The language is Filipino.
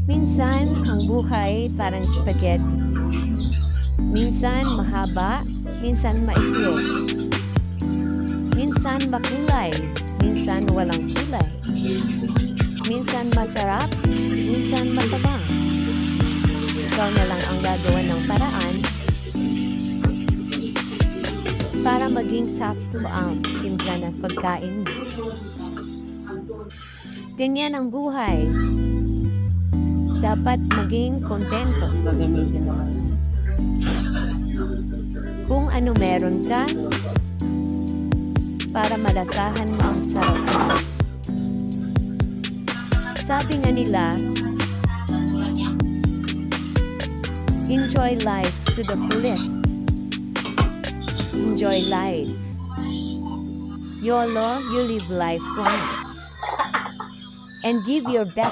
Minsan, ang buhay parang spaghetti. Minsan mahaba, minsan maikli. Minsan makulay, minsan walang kulay. Minsan masarap, minsan matabang. Ikaw na lang ang gagawa ng paraan para maging sakto ang timpla ng pagkain mo. Ganyan ang buhay. Dapat maging kontento. Kung ano meron ka, para malasahan mo ang sarap. Sabi nga nila, enjoy life to the fullest. Enjoy life. YOLO, you live life once. And give your best